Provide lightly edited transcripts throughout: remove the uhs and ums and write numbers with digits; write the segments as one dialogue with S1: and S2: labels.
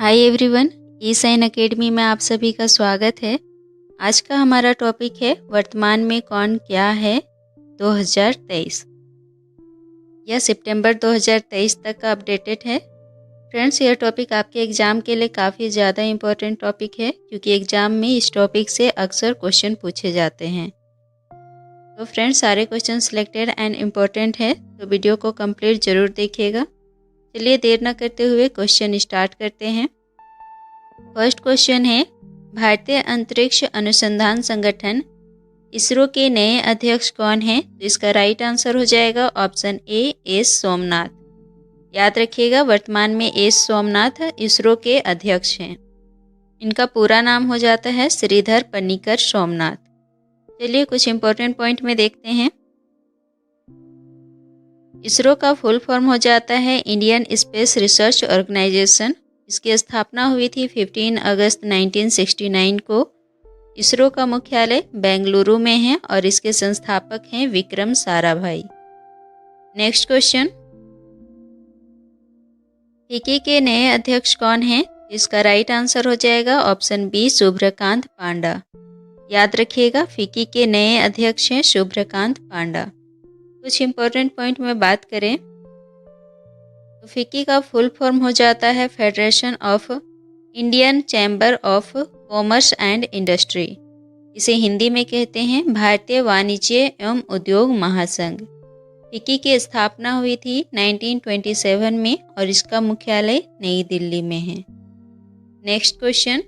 S1: Hi everyone, ई sign academy में आप सभी का स्वागत है। आज का हमारा टॉपिक है वर्तमान में कौन क्या है 2023। यह सितंबर 2023 तक का अपडेटेड है। फ्रेंड्स, यह टॉपिक आपके एग्ज़ाम के लिए काफ़ी ज़्यादा इम्पोर्टेंट टॉपिक है क्योंकि एग्ज़ाम में इस टॉपिक से अक्सर क्वेश्चन पूछे जाते हैं। तो फ्रेंड्स, सारे क्वेश्चन सिलेक्टेड एंड इम्पोर्टेंट है, तो वीडियो को कंप्लीट ज़रूर देखिएगा। चलिए देर न करते हुए क्वेश्चन स्टार्ट करते हैं। फर्स्ट क्वेश्चन है, भारतीय अंतरिक्ष अनुसंधान संगठन इसरो के नए अध्यक्ष कौन हैं? तो इसका राइट आंसर हो जाएगा ऑप्शन ए एस सोमनाथ। याद रखिएगा, वर्तमान में एस सोमनाथ इसरो के अध्यक्ष हैं। इनका पूरा नाम हो जाता है श्रीधर पन्नीकर सोमनाथ। चलिए कुछ इंपॉर्टेंट पॉइंट में देखते हैं। इसरो का फुल फॉर्म हो जाता है इंडियन स्पेस रिसर्च ऑर्गेनाइजेशन। इसकी स्थापना हुई थी 15 अगस्त 1969 को। इसरो का मुख्यालय बेंगलुरु में है और इसके संस्थापक हैं Vikram Sarabhai. Next question, FICCI के नए अध्यक्ष कौन हैं? इसका राइट आंसर हो जाएगा ऑप्शन बी शुभ्रकांत पांडा। याद रखिएगा, फिक्की के नए अध्यक्ष हैं शुभ्रकांत पांडा। कुछ इंपॉर्टेंट पॉइंट में बात करें तो फिक्की का फुल फॉर्म हो जाता है federation of Indian chamber of commerce and industry. इसे हिंदी में कहते हैं भारतीय वाणिज्य एवं उद्योग महासंघ। फिक्की की स्थापना हुई थी 1927 में और इसका मुख्यालय नई दिल्ली में है। नेक्स्ट क्वेश्चन,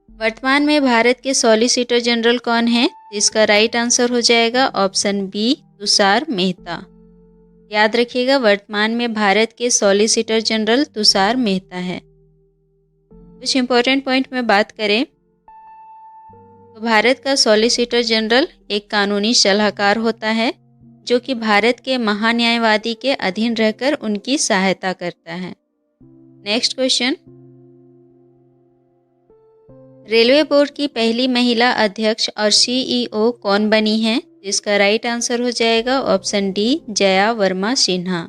S1: वर्तमान में भारत के सॉलिसिटर जनरल कौन है? इसका राइट आंसर हो जाएगा ऑप्शन बी तुषार मेहता। याद रखिएगा, वर्तमान में भारत के सॉलिसिटर जनरल तुषार मेहता है। कुछ इंपॉर्टेंट पॉइंट में बात करें तो भारत का सॉलिसिटर जनरल एक कानूनी सलाहकार होता है जो कि भारत के महान्यायवादी के अधीन रहकर उनकी सहायता करता है। नेक्स्ट क्वेश्चन, रेलवे बोर्ड की पहली महिला अध्यक्ष और सीईओ कौन बनी है? इसका राइट आंसर हो जाएगा ऑप्शन डी जया वर्मा सिन्हा।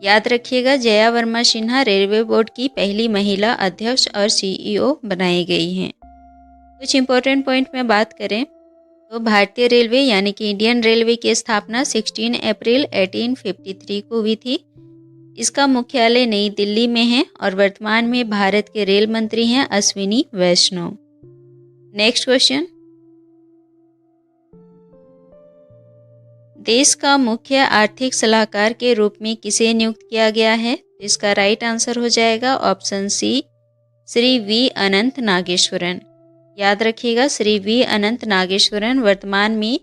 S1: याद रखिएगा, जया वर्मा सिन्हा रेलवे बोर्ड की पहली महिला अध्यक्ष और सीईओ बनाई गई हैं। कुछ इंपॉर्टेंट पॉइंट में बात करें तो भारतीय रेलवे यानी कि इंडियन रेलवे की स्थापना 16 अप्रैल 1853 को हुई थी। इसका मुख्यालय नई दिल्ली में है और वर्तमान में भारत के रेल मंत्री हैं अश्विनी वैष्णव। नेक्स्ट क्वेश्चन, देश का मुख्य आर्थिक सलाहकार के रूप में किसे नियुक्त किया गया है? इसका राइट आंसर हो जाएगा ऑप्शन सी श्री वी अनंत नागेश्वरन। याद रखिएगा, श्री वी अनंत नागेश्वरन वर्तमान में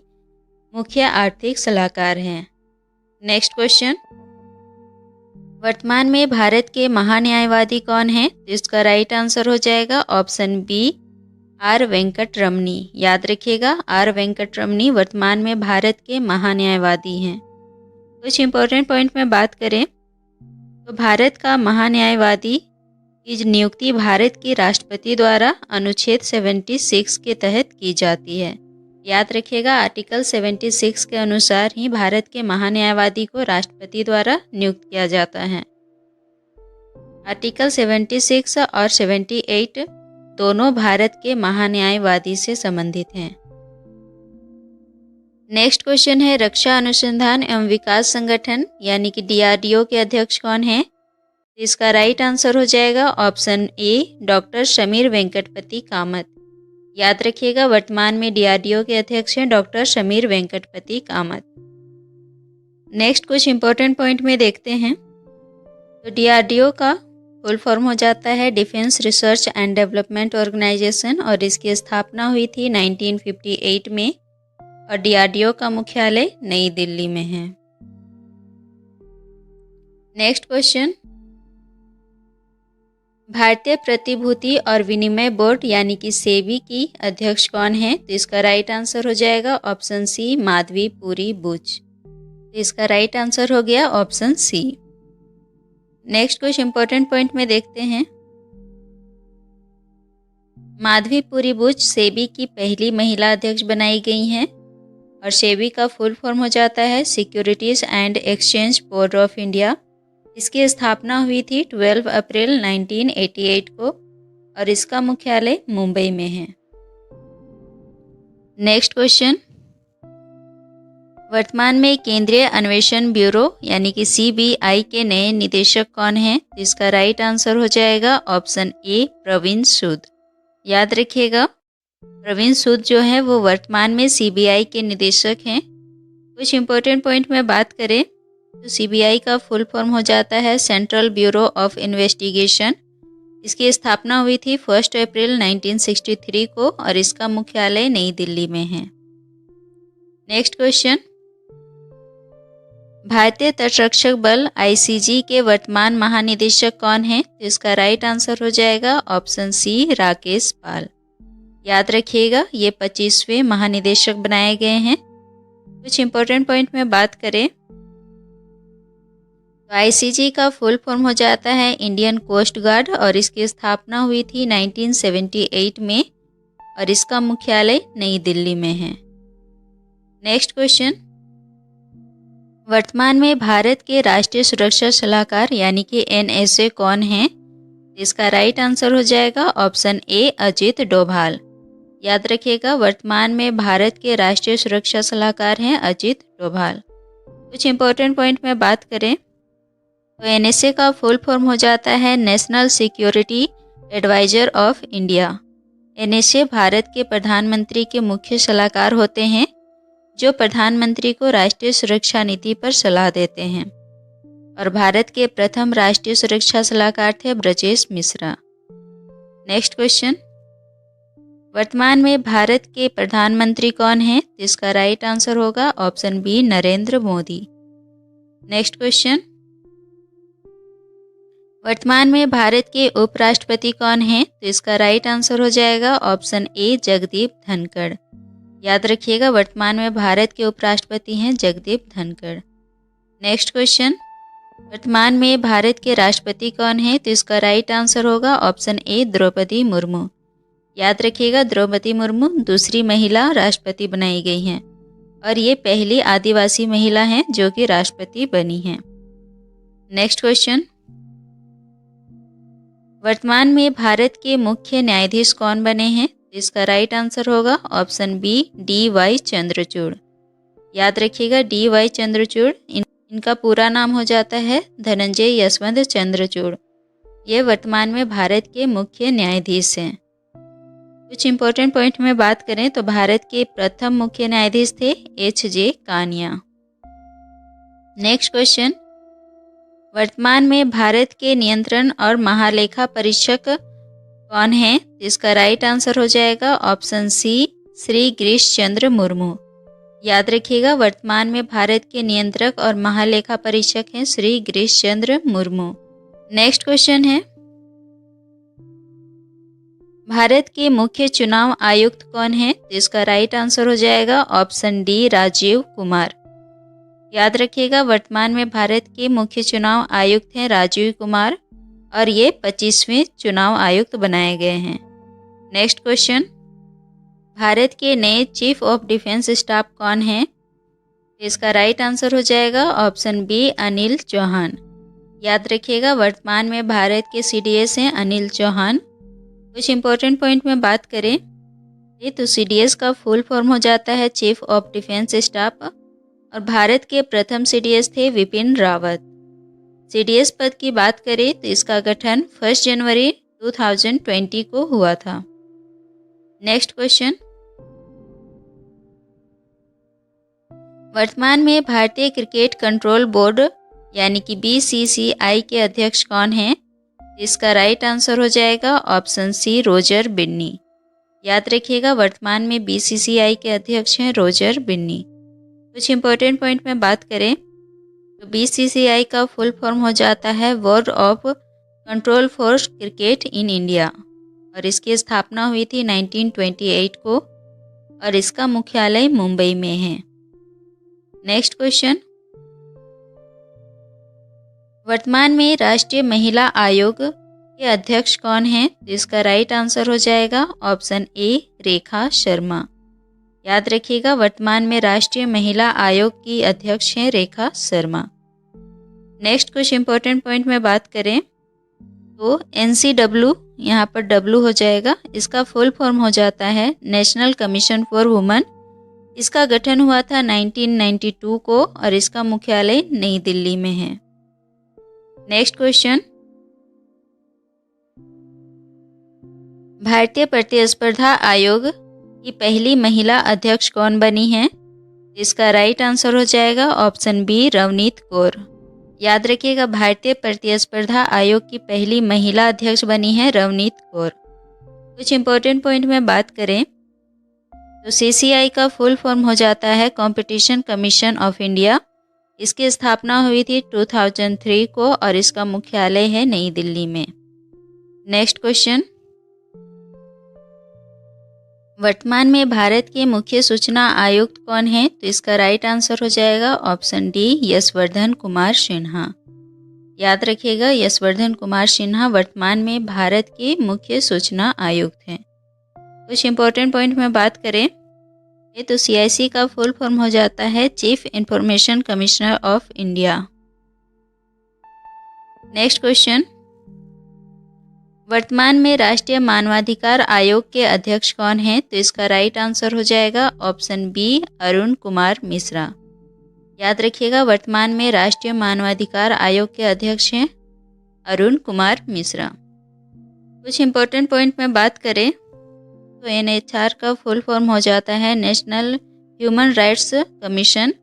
S1: मुख्य आर्थिक सलाहकार हैं। नेक्स्ट क्वेश्चन, वर्तमान में भारत के महान्यायवादी कौन हैं? इसका राइट आंसर हो जाएगा ऑप्शन बी आर वेंकट रमनी। याद रखिएगा, आर वेंकट रमनी वर्तमान में भारत के महान्यायवादी हैं। कुछ इंपॉर्टेंट पॉइंट में बात करें तो भारत का महान्यायवादी की नियुक्ति भारत के राष्ट्रपति द्वारा अनुच्छेद 76 के तहत की जाती है। याद रखिएगा, आर्टिकल 76 के अनुसार ही भारत के महान्यायवादी को राष्ट्रपति द्वारा नियुक्त किया जाता है। आर्टिकल 76 और 78 दोनों भारत के महान्यायवादी से संबंधित हैं। नेक्स्ट क्वेश्चन है, रक्षा अनुसंधान एवं विकास संगठन यानी कि डीआरडीओ के अध्यक्ष कौन है? इसका राइट आंसर हो जाएगा option A doctor Samir Venkatapathi Kamat. याद रखिएगा, वर्तमान में डीआरडीओ के अध्यक्ष हैं डॉक्टर समीर वेंकटपति कामत। नेक्स्ट कुछ इंपॉर्टेंट पॉइंट में देखते हैं तो डीआरडीओ का फुल फॉर्म हो जाता है defence research and development organisation और इसकी स्थापना हुई थी 1958 में और डीआरडीओ का मुख्यालय नई दिल्ली में है। नेक्स्ट क्वेश्चन, भारतीय प्रतिभूति और विनिमय बोर्ड यानी कि सेबी की अध्यक्ष कौन है? तो इसका राइट आंसर हो जाएगा ऑप्शन सी माधवी पुरी बुच। तो इसका राइट आंसर हो गया ऑप्शन सी। नेक्स्ट कुछ इंपॉर्टेंट पॉइंट में देखते हैं। माधवी पुरी बुच सेबी की पहली महिला अध्यक्ष बनाई गई हैं और सेबी का फुल फॉर्म हो जाता है securities and exchange board of India. इसकी स्थापना हुई थी 12 अप्रैल 1988 को और इसका मुख्यालय मुंबई में है। नेक्स्ट क्वेश्चन, वर्तमान में केंद्रीय अन्वेषण ब्यूरो यानी कि CBI के नए निदेशक कौन हैं? इसका राइट आंसर हो जाएगा ऑप्शन ए प्रवीण सूद। याद रखिएगा, प्रवीण सूद जो है वो वर्तमान में CBI के निदेशक हैं। कुछ इंपॉर्टेंट पॉइंट में बात करें तो CBI का फुल फॉर्म हो जाता है सेंट्रल ब्यूरो ऑफ इन्वेस्टिगेशन। इसकी स्थापना हुई थी 1 अप्रैल 1963 को और इसका मुख्यालय नई दिल्ली में है। नेक्स्ट क्वेश्चन, भारतीय तटरक्षक बल ICG के वर्तमान महानिदेशक कौन है? तो इसका राइट आंसर हो जाएगा ऑप्शन सी राकेश पाल। याद रखिएगा, ये 25वें महानिदेशक बनाए गए हैं। कुछ इंपॉर्टेंट पॉइंट में बात करें तो ICG का फुल फॉर्म हो जाता है इंडियन कोस्ट गार्ड और इसकी स्थापना हुई थी 1978 में और इसका मुख्यालय नई दिल्ली में है। नेक्स्ट क्वेश्चन, वर्तमान में भारत के राष्ट्रीय सुरक्षा सलाहकार यानी कि NSA कौन है? इसका राइट आंसर हो जाएगा ऑप्शन ए अजित डोभाल। याद रखिएगा, वर्तमान में भारत के राष्ट्रीय सुरक्षा सलाहकार हैं अजित डोभाल। कुछ इंपॉर्टेंट पॉइंट में बात करें तो NSA का फुल फॉर्म हो जाता है national security adviser of India. NSA Bharat के प्रधानमंत्री के मुख्य सलाहकार होते हैं जो प्रधानमंत्री को राष्ट्रीय सुरक्षा नीति पर सलाह देते हैं और भारत के प्रथम राष्ट्रीय सुरक्षा सलाहकार थे ब्रजेश मिश्रा। नेक्स्ट क्वेश्चन, वर्तमान में भारत के प्रधानमंत्री कौन हैं? जिसका राइट आंसर होगा option B Narendra Modi. Next question, वर्तमान में भारत के उपराष्ट्रपति कौन हैं? तो इसका राइट आंसर हो जाएगा ऑप्शन ए जगदीप धनखड़। याद रखिएगा, वर्तमान में भारत के उपराष्ट्रपति हैं जगदीप धनखड़। नेक्स्ट क्वेश्चन, वर्तमान में भारत के राष्ट्रपति कौन हैं? तो इसका राइट आंसर होगा ऑप्शन ए द्रौपदी मुर्मू। याद रखिएगा, द्रौपदी मुर्मू दूसरी महिला राष्ट्रपति बनाई गई हैं और ये पहली आदिवासी महिला हैं जो कि राष्ट्रपति बनी हैं। नेक्स्ट क्वेश्चन, वर्तमान में भारत के मुख्य न्यायाधीश कौन बने हैं? इसका राइट आंसर होगा ऑप्शन बी DY चंद्रचूड़। याद रखिएगा, DY चंद्रचूड़ इनका पूरा नाम हो जाता है धनंजय यशवंत चंद्रचूड़। ये वर्तमान में भारत के मुख्य न्यायाधीश हैं। कुछ इंपॉर्टेंट पॉइंट में बात करें तो भारत के प्रथम मुख्य न्यायाधीश थे HJ कानिया। नेक्स्ट क्वेश्चन, वर्तमान में भारत के नियंत्रण और महालेखा परीक्षक कौन है? इसका राइट आंसर हो जाएगा ऑप्शन सी श्री गिरीश चंद्र मुर्मू। याद रखिएगा, वर्तमान में भारत के नियंत्रक और महालेखा परीक्षक हैं श्री गिरीश चंद्र मुर्मू। नेक्स्ट क्वेश्चन है, भारत के मुख्य चुनाव आयुक्त कौन है? इसका राइट आंसर हो जाएगा ऑप्शन डी राजीव कुमार। याद रखिएगा, वर्तमान में भारत के मुख्य चुनाव आयुक्त हैं राजीव कुमार और ये 25वें चुनाव आयुक्त बनाए गए हैं। नेक्स्ट क्वेश्चन, भारत के नए चीफ ऑफ डिफेंस स्टाफ कौन हैं? इसका राइट आंसर हो जाएगा ऑप्शन बी अनिल चौहान। याद रखिएगा, वर्तमान में भारत के CDS हैं अनिल चौहान। कुछ इंपॉर्टेंट पॉइंट में बात करें तो CDS का फुल फॉर्म हो जाता है चीफ ऑफ डिफेंस स्टाफ और भारत के प्रथम CDS थे विपिन रावत। CDS पद की बात करें तो इसका गठन 1 जनवरी 2020 को हुआ था। नेक्स्ट क्वेश्चन, वर्तमान में भारतीय क्रिकेट कंट्रोल बोर्ड यानी कि BCCI के अध्यक्ष कौन हैं? इसका राइट आंसर हो जाएगा ऑप्शन सी रोजर बिन्नी। याद रखिएगा, वर्तमान में BCCI के अध्यक्ष हैं रोजर बिन्नी। कुछ इंपॉर्टेंट पॉइंट में बात करें तो BCCI का फुल फॉर्म हो जाता है board of control for cricket in India और इसकी स्थापना हुई थी 1928 को और इसका मुख्यालय मुंबई में है। नेक्स्ट क्वेश्चन, वर्तमान में राष्ट्रीय महिला आयोग के अध्यक्ष कौन हैं? इसका राइट आंसर हो जाएगा ऑप्शन ए रेखा शर्मा। याद रखिएगा, वर्तमान में राष्ट्रीय महिला आयोग की अध्यक्ष हैं रेखा शर्मा। नेक्स्ट कुछ इंपॉर्टेंट पॉइंट में बात करें तो NCW, यहाँ पर W हो जाएगा, इसका फुल फॉर्म हो जाता है नेशनल कमीशन फॉर वुमेन। इसका गठन हुआ था 1992 को और इसका मुख्यालय नई दिल्ली में है। नेक्स्ट क्वेश्चन, भारतीय प्रतिस्पर्धा आयोग की पहली महिला अध्यक्ष कौन बनी है? इसका राइट आंसर हो जाएगा ऑप्शन बी, रवनीत कौर। याद रखिएगा, भारतीय प्रतिस्पर्धा आयोग की पहली महिला अध्यक्ष बनी है रवनीत कौर। कुछ इंपॉर्टेंट पॉइंट में बात करें तो CCI का फुल फॉर्म हो जाता है कंपटीशन कमीशन ऑफ इंडिया। इसकी स्थापना हुई थी 2003 को और इसका मुख्यालय है नई दिल्ली में। नेक्स्ट क्वेश्चन, वर्तमान में भारत के मुख्य सूचना आयुक्त कौन है? तो इसका राइट आंसर हो जाएगा ऑप्शन डी, यशवर्धन कुमार सिन्हा। याद रखिएगा, यशवर्धन कुमार सिन्हा वर्तमान में भारत के मुख्य सूचना आयुक्त हैं। कुछ इंपॉर्टेंट पॉइंट में बात करें तो CIC का फुल फॉर्म हो जाता है chief information commissioner of India. Next question, वर्तमान में राष्ट्रीय मानवाधिकार आयोग के अध्यक्ष कौन हैं? तो इसका राइट आंसर हो जाएगा ऑप्शन बी, अरुण कुमार मिश्रा। याद रखिएगा, वर्तमान में राष्ट्रीय मानवाधिकार आयोग के अध्यक्ष हैं अरुण कुमार मिश्रा। कुछ इंपॉर्टेंट पॉइंट में बात करें तो NHR का फुल फॉर्म हो जाता है नेशनल ह्यूमन राइट्स कमीशन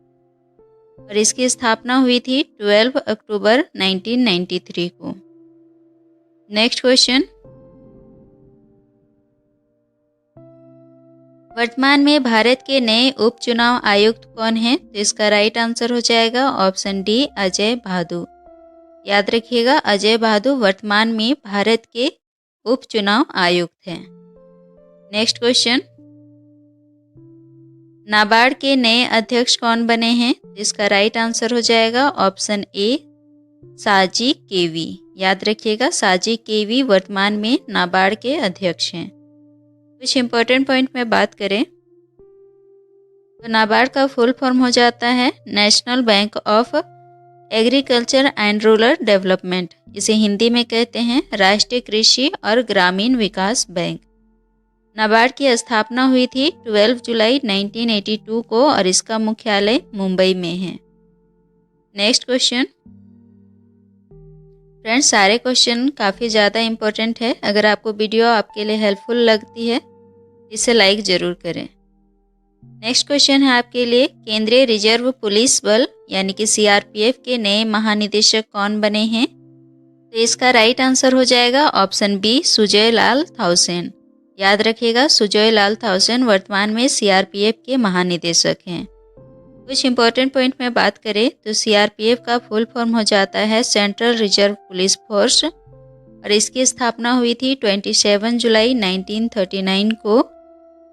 S1: और इसकी स्थापना हुई थी 12 अक्टूबर 1993 को। नेक्स्ट क्वेश्चन, वर्तमान में भारत के नए उपचुनाव आयुक्त कौन हैं? तो इसका राइट आंसर हो जाएगा ऑप्शन डी, अजय भादु। याद रखिएगा, अजय भादु वर्तमान में भारत के उपचुनाव आयुक्त हैं। नेक्स्ट क्वेश्चन, नाबार्ड के नए अध्यक्ष कौन बने हैं? इसका राइट आंसर हो जाएगा ऑप्शन ए, साजी केवी। याद रखिएगा, साजी केवी वर्तमान में नाबार्ड के अध्यक्ष हैं। कुछ इंपॉर्टेंट पॉइंट में बात करें तो नाबार्ड का फुल फॉर्म हो जाता है national bank of agriculture and rural development. इसे हिंदी में कहते हैं राष्ट्रीय कृषि और ग्रामीण विकास बैंक। नाबार्ड की स्थापना हुई थी 12 जुलाई 1982 को और इसका मुख्यालय मुंबई में है। नेक्स्ट क्वेश्चन, फ्रेंड्स सारे क्वेश्चन काफ़ी ज़्यादा इम्पोर्टेंट है। अगर आपको वीडियो आपके लिए हेल्पफुल लगती है इसे लाइक ज़रूर करें। नेक्स्ट क्वेश्चन है आपके लिए, केंद्रीय रिजर्व पुलिस बल यानी कि CRPF के नए महानिदेशक कौन बने हैं? तो इसका राइट आंसर हो जाएगा ऑप्शन बी, सुजय लाल थाउसेन। याद रखिएगा, सुजय लाल थाउसेन वर्तमान में CRPF के महानिदेशक हैं। कुछ इंपॉर्टेंट पॉइंट में बात करें तो CRPF का फुल फॉर्म हो जाता है सेंट्रल रिजर्व पुलिस फोर्स और इसकी स्थापना हुई थी 27 जुलाई 1939 को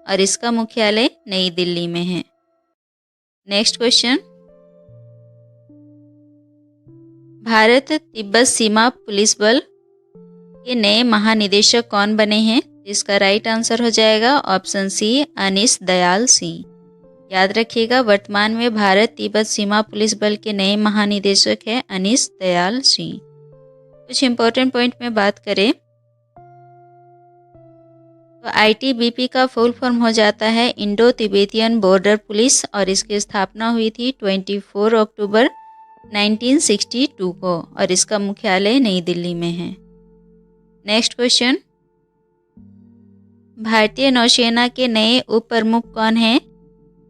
S1: और इसका मुख्यालय नई दिल्ली में है। नेक्स्ट क्वेश्चन, भारत तिब्बत सीमा पुलिस बल के नए महानिदेशक कौन बने हैं? इसका राइट आंसर हो जाएगा ऑप्शन सी, अनीस दयाल सिंह। याद रखिएगा, वर्तमान में भारत तिब्बत सीमा पुलिस बल के नए महानिदेशक हैं अनीस दयाल सिंह। कुछ इंपॉर्टेंट पॉइंट में बात करें तो ITBP का फुल फॉर्म हो जाता है इंडो तिब्बतियन बॉर्डर पुलिस और इसकी स्थापना हुई थी 24 अक्टूबर 1962 को और इसका मुख्यालय नई दिल्ली में है। नेक्स्ट क्वेश्चन, भारतीय नौसेना के नए उप प्रमुख कौन हैं?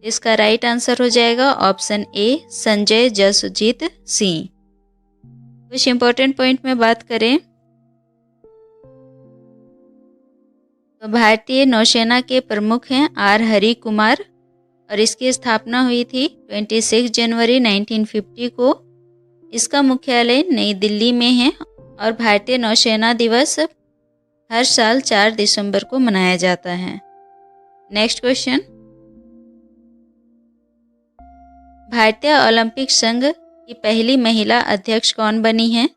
S1: इसका राइट आंसर हो जाएगा ऑप्शन ए, संजय जसजीत सिंह। कुछ इंपॉर्टेंट पॉइंट में बात करें तो भारतीय नौसेना के प्रमुख हैं R हरि कुमार और इसकी स्थापना हुई थी 26 जनवरी 1950 को। इसका मुख्यालय नई दिल्ली में है और भारतीय नौसेना दिवस हर साल 4 दिसंबर को मनाया जाता है। नेक्स्ट क्वेश्चन, भारतीय ओलंपिक संघ की पहली महिला अध्यक्ष कौन बनी है?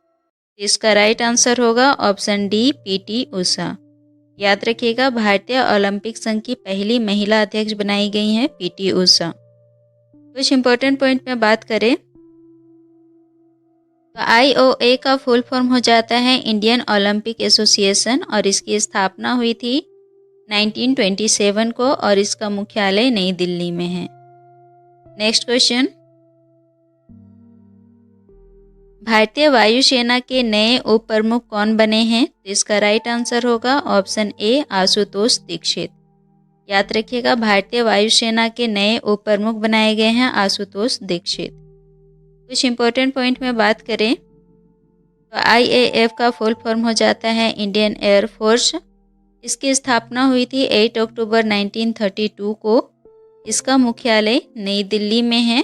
S1: इसका राइट आंसर होगा ऑप्शन डी, PT उषा। याद रखिएगा, भारतीय ओलंपिक संघ की पहली महिला अध्यक्ष बनाई गई हैं PT उषा। कुछ इंपॉर्टेंट पॉइंट में बात करें तो IOA का फुल फॉर्म हो जाता है इंडियन ओलंपिक एसोसिएशन और इसकी स्थापना हुई थी 1927 को और इसका मुख्यालय नई दिल्ली में है। नेक्स्ट क्वेश्चन, भारतीय वायुसेना के नए उप प्रमुख कौन बने हैं? तो इसका राइट आंसर होगा ऑप्शन ए आशुतोष दीक्षित। याद रखिएगा, भारतीय वायुसेना के नए उप प्रमुख बनाए गए हैं आशुतोष दीक्षित। कुछ इंपॉर्टेंट पॉइंट में बात करें तो IAF का फुल फॉर्म हो जाता है इंडियन एयर फोर्स। इसकी स्थापना हुई थी 8 अक्टूबर 1932 को। इसका मुख्यालय नई दिल्ली में है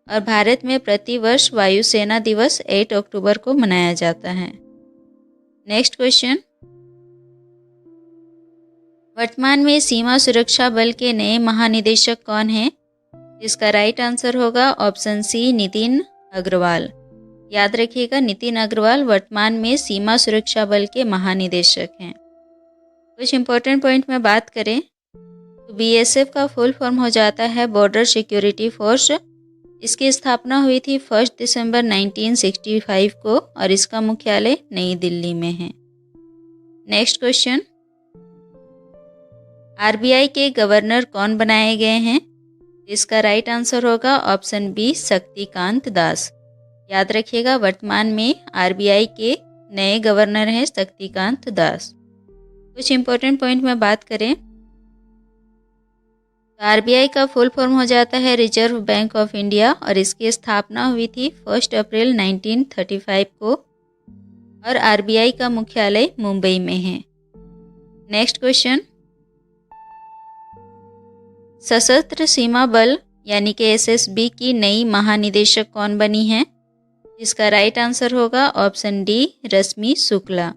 S1: और भारत में प्रतिवर्ष वायुसेना दिवस 8 अक्टूबर को मनाया जाता है। नेक्स्ट क्वेश्चन, वर्तमान में सीमा सुरक्षा बल के नए महानिदेशक कौन हैं? इसका राइट आंसर होगा ऑप्शन सी नितिन अग्रवाल। याद रखिएगा, नितिन अग्रवाल वर्तमान में सीमा सुरक्षा बल के महानिदेशक हैं। कुछ इंपॉर्टेंट पॉइंट में बात करें तो BSF का फुल फॉर्म हो जाता है बॉर्डर सिक्योरिटी फोर्स। इसकी स्थापना हुई थी 1 दिसंबर 1965 को और इसका मुख्यालय नई दिल्ली में है। नेक्स्ट क्वेश्चन, RBI के गवर्नर कौन बनाए गए हैं? इसका राइट आंसर होगा ऑप्शन बी शक्तिकांत दास। याद रखिएगा, वर्तमान में RBI के नए गवर्नर हैं शक्तिकांत दास। कुछ इंपॉर्टेंट पॉइंट में बात करें तो RBI का फुल फॉर्म हो जाता है रिजर्व बैंक ऑफ इंडिया और इसकी स्थापना हुई थी 1 अप्रैल 1935 को और RBI का मुख्यालय मुंबई में है। नेक्स्ट क्वेश्चन, सशस्त्र सीमा बल यानी कि SSB की नई महानिदेशक कौन बनी है? इसका राइट आंसर होगा ऑप्शन डी रश्मि शुक्ला।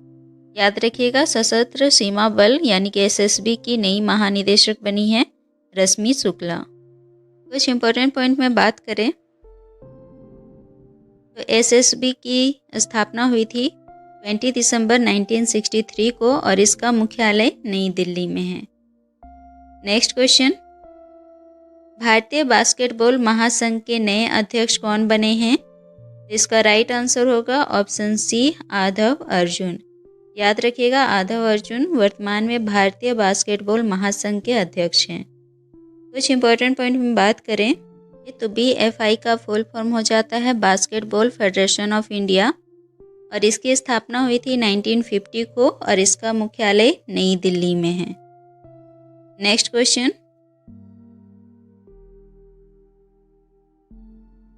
S1: याद रखिएगा, सशस्त्र सीमा बल यानी कि SSB की नई महानिदेशक बनी है रश्मि शुक्ला। कुछ इंपॉर्टेंट पॉइंट में बात करें तो SSB की स्थापना हुई थी 20 दिसंबर 1963 को और इसका मुख्यालय नई दिल्ली में है। नेक्स्ट क्वेश्चन, भारतीय बास्केटबॉल महासंघ के नए अध्यक्ष कौन बने हैं? इसका राइट आंसर होगा ऑप्शन सी आधव अर्जुन। याद रखिएगा, आधव अर्जुन वर्तमान में भारतीय बास्केटबॉल महासंघ के अध्यक्ष हैं। कुछ इंपॉर्टेंट पॉइंट में बात करें तो BFI का फुल फॉर्म हो जाता है बास्केटबॉल फेडरेशन ऑफ इंडिया और इसकी स्थापना हुई थी 1950 को और इसका मुख्यालय नई दिल्ली में है। नेक्स्ट क्वेश्चन,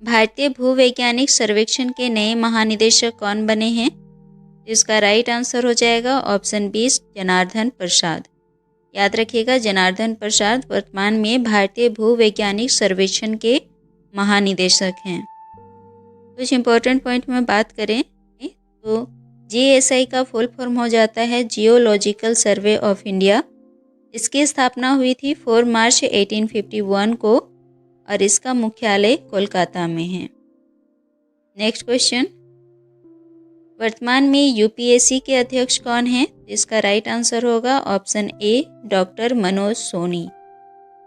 S1: भारतीय भूवैज्ञानिक सर्वेक्षण के नए महानिदेशक कौन बने हैं? इसका राइट आंसर हो जाएगा ऑप्शन बी जनार्दन प्रसाद। याद रखिएगा, जनार्दन प्रसाद वर्तमान में भारतीय भूवैज्ञानिक सर्वेक्षण के महानिदेशक हैं। कुछ इंपॉर्टेंट पॉइंट में बात करें तो GSI का फुल फॉर्म हो जाता है जियोलॉजिकल सर्वे ऑफ इंडिया। इसकी स्थापना हुई थी 4 मार्च 1851 को और इसका मुख्यालय कोलकाता में है। नेक्स्ट क्वेश्चन, वर्तमान में UPSC के अध्यक्ष कौन हैं? इसका राइट आंसर होगा option A doctor Manoj Soni.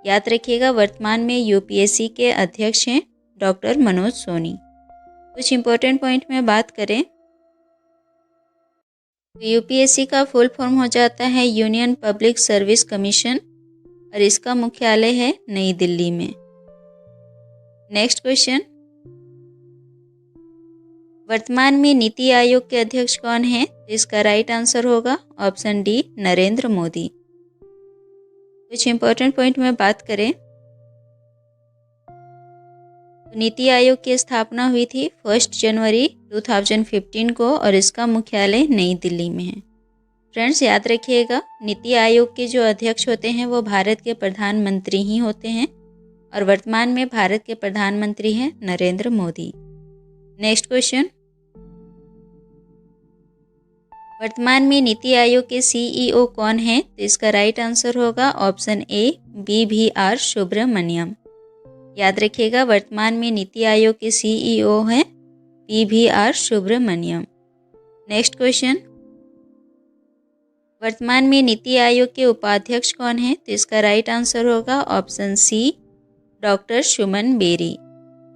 S1: याद रखिएगा, वर्तमान में UPSC के अध्यक्ष हैं डॉक्टर मनोज सोनी। कुछ इंपॉर्टेंट पॉइंट में बात करें तो UPSC का फुल फॉर्म हो जाता है यूनियन पब्लिक सर्विस कमीशन और इसका मुख्यालय है नई दिल्ली में। नेक्स्ट क्वेश्चन, वर्तमान में नीति आयोग के अध्यक्ष कौन हैं? इसका राइट आंसर होगा ऑप्शन डी नरेंद्र मोदी। कुछ इंपॉर्टेंट पॉइंट में बात करें तो नीति आयोग की स्थापना हुई थी 1 जनवरी 2015 को और इसका मुख्यालय नई दिल्ली में है। फ्रेंड्स, याद रखिएगा, नीति आयोग के जो अध्यक्ष होते हैं वो भारत के प्रधानमंत्री ही होते हैं और वर्तमान में भारत के प्रधानमंत्री हैं नरेंद्र मोदी। नेक्स्ट क्वेश्चन, वर्तमान में नीति आयोग के CEO कौन हैं? तो इसका राइट आंसर होगा ऑप्शन ए BVR सुब्रमण्यम। याद रखिएगा, वर्तमान में नीति आयोग के CEO हैं BVR सुब्रमण्यम। नेक्स्ट क्वेश्चन, वर्तमान में नीति आयोग के उपाध्यक्ष कौन हैं? तो इसका राइट आंसर होगा ऑप्शन सी डॉक्टर सुमन बेरी।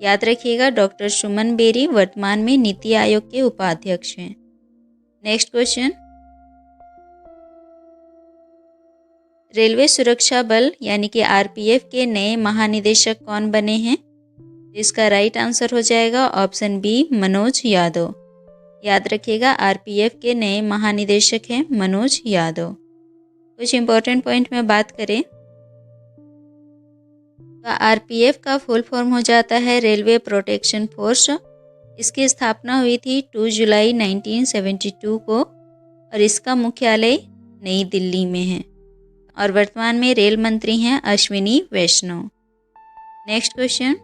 S1: याद रखिएगा डॉक्टर सुमन बेरी वर्तमान में नीति आयोग के उपाध्यक्ष हैं। नेक्स्ट क्वेश्चन, रेलवे सुरक्षा बल यानी कि आरपीएफ के नए महानिदेशक कौन बने हैं? इसका राइट आंसर हो जाएगा ऑप्शन बी मनोज यादव। याद रखिएगा आरपीएफ के नए महानिदेशक हैं मनोज यादव। कुछ इंपॉर्टेंट पॉइंट में बात करें तो आरपीएफ का फुल फॉर्म हो जाता है रेलवे प्रोटेक्शन फोर्स। इसकी स्थापना हुई थी 2 जुलाई 1972 को और इसका मुख्यालय नई दिल्ली में है और वर्तमान में रेल मंत्री हैं अश्विनी वैष्णव। नेक्स्ट क्वेश्चन,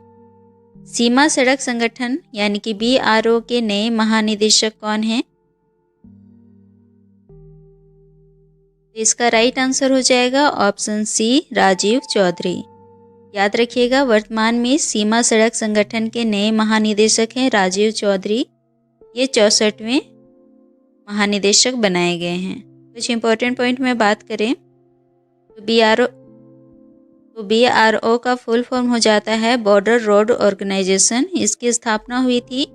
S1: सीमा सड़क संगठन यानी कि बीआरओ के नए महानिदेशक कौन हैं? इसका राइट आंसर हो जाएगा ऑप्शन सी राजीव चौधरी। याद रखिएगा वर्तमान में सीमा सड़क संगठन के नए महानिदेशक हैं राजीव चौधरी। ये 64वें महानिदेशक बनाए गए हैं। कुछ इंपॉर्टेंट पॉइंट में बात करें तो बीआरओ का फुल फॉर्म हो जाता है बॉर्डर रोड ऑर्गेनाइजेशन। इसकी स्थापना हुई थी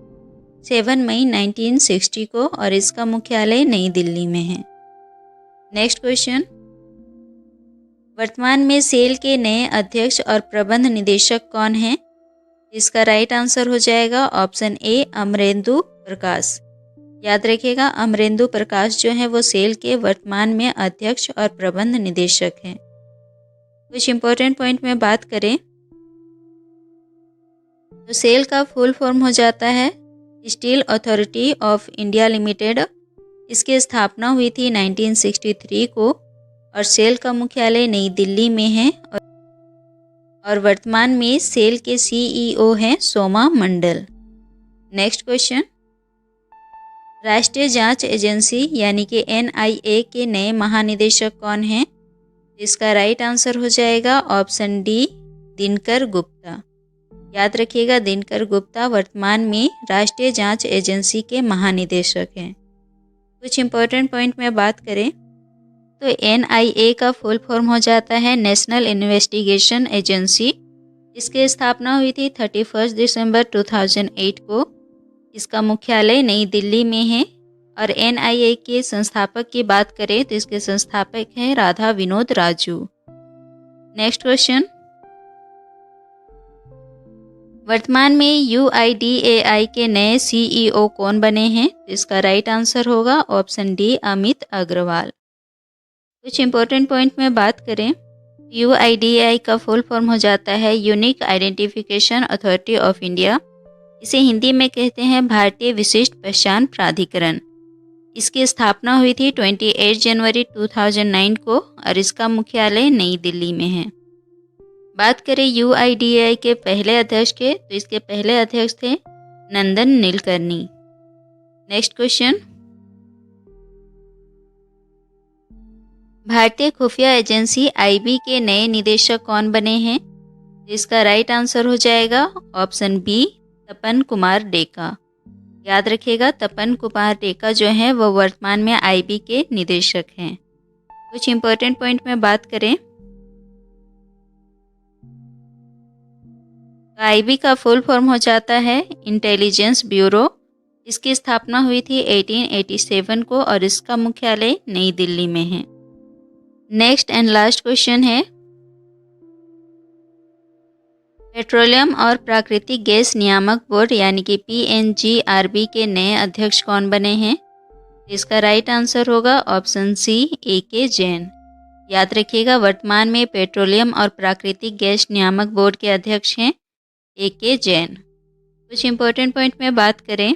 S1: 7 मई 1960 को और इसका मुख्यालय नई दिल्ली में है। नेक्स्ट क्वेश्चन, वर्तमान में सेल के नए अध्यक्ष और प्रबंध निदेशक कौन हैं? इसका राइट आंसर हो जाएगा ऑप्शन ए अमरेंदु प्रकाश। याद रखिएगा अमरेंदु प्रकाश जो है वो सेल के वर्तमान में अध्यक्ष और प्रबंध निदेशक हैं। कुछ इंपॉर्टेंट पॉइंट में बात करें तो सेल का फुल फॉर्म हो जाता है steel authority of India limited. इसकी स्थापना हुई थी 1963 को और सेल का मुख्यालय नई दिल्ली में है और वर्तमान में सेल के सीईओ हैं सोमा मंडल। नेक्स्ट क्वेश्चन, राष्ट्रीय जांच एजेंसी यानी कि एनआईए के नए महानिदेशक कौन हैं? इसका राइट आंसर हो जाएगा ऑप्शन डी दिनकर गुप्ता। याद रखिएगा दिनकर गुप्ता वर्तमान में राष्ट्रीय जांच एजेंसी के महानिदेशक हैं। कुछ इंपॉर्टेंट पॉइंट में बात करें तो एनआईए का फुल फॉर्म हो जाता है नेशनल इन्वेस्टिगेशन एजेंसी। इसकी स्थापना हुई थी 31 दिसंबर 2008 को। इसका मुख्यालय नई दिल्ली में है और एनआईए के संस्थापक की बात करें तो इसके संस्थापक हैं राधा विनोद राजू। नेक्स्ट क्वेश्चन, वर्तमान में यूआईडीएआई के नए सीईओ कौन बने हैं? इसका राइट आंसर होगा ऑप्शन डी अमित अग्रवाल। कुछ इंपॉर्टेंट पॉइंट में बात करें यूआईडीएआई का फुल फॉर्म हो जाता है unique identification authority of India. इसे हिंदी में कहते हैं भारतीय विशिष्ट पहचान प्राधिकरण। इसकी स्थापना हुई थी 28 जनवरी 2009 को और इसका मुख्यालय नई दिल्ली में है। बात करें यूआईडीएआई के पहले अध्यक्ष के तो इसके पहले अध्यक्ष थे नंदन नीलकर्णी। नेक्स्ट क्वेश्चन, भारतीय खुफिया एजेंसी आईबी के नए निदेशक कौन बने हैं? इसका राइट आंसर हो जाएगा ऑप्शन बी तपन कुमार डेका। याद रखिएगा तपन कुमार डेका जो हैं वो वर्तमान में आईबी के निदेशक हैं। कुछ इंपॉर्टेंट पॉइंट में बात करें तो आईबी का फुल फॉर्म हो जाता है इंटेलिजेंस ब्यूरो। इसकी स्थापना हुई थी 1887 को और इसका मुख्यालय नई दिल्ली में है। नेक्स्ट एंड लास्ट क्वेश्चन है पेट्रोलियम और प्राकृतिक गैस नियामक बोर्ड यानी कि पीएनजीआरबी के नए अध्यक्ष कौन बने हैं? इसका राइट आंसर होगा ऑप्शन सी ए.के. जैन। याद रखिएगा वर्तमान में पेट्रोलियम और प्राकृतिक गैस नियामक बोर्ड के अध्यक्ष हैं ए.के. जैन। कुछ इंपॉर्टेंट पॉइंट में बात करें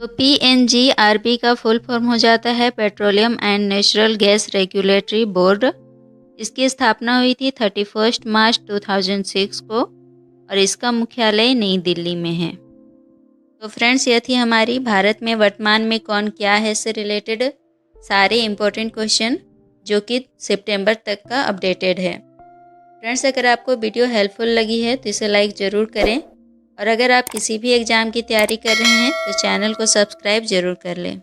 S1: तो पीएनजीआरबी का फुल फॉर्म हो जाता है petroleum and natural gas regulatory board. इसकी स्थापना हुई थी 31 मार्च 2006 को और इसका मुख्यालय नई दिल्ली में है। तो फ्रेंड्स यह थी हमारी भारत में वर्तमान में कौन क्या है से रिलेटेड सारे इम्पोर्टेंट क्वेश्चन जो कि सितंबर तक का अपडेटेड है। फ्रेंड्स अगर आपको वीडियो हेल्पफुल लगी है तो इसे लाइक ज़रूर करें और अगर आप किसी भी एग्ज़ाम की तैयारी कर रहे हैं तो चैनल को सब्सक्राइब ज़रूर कर लें।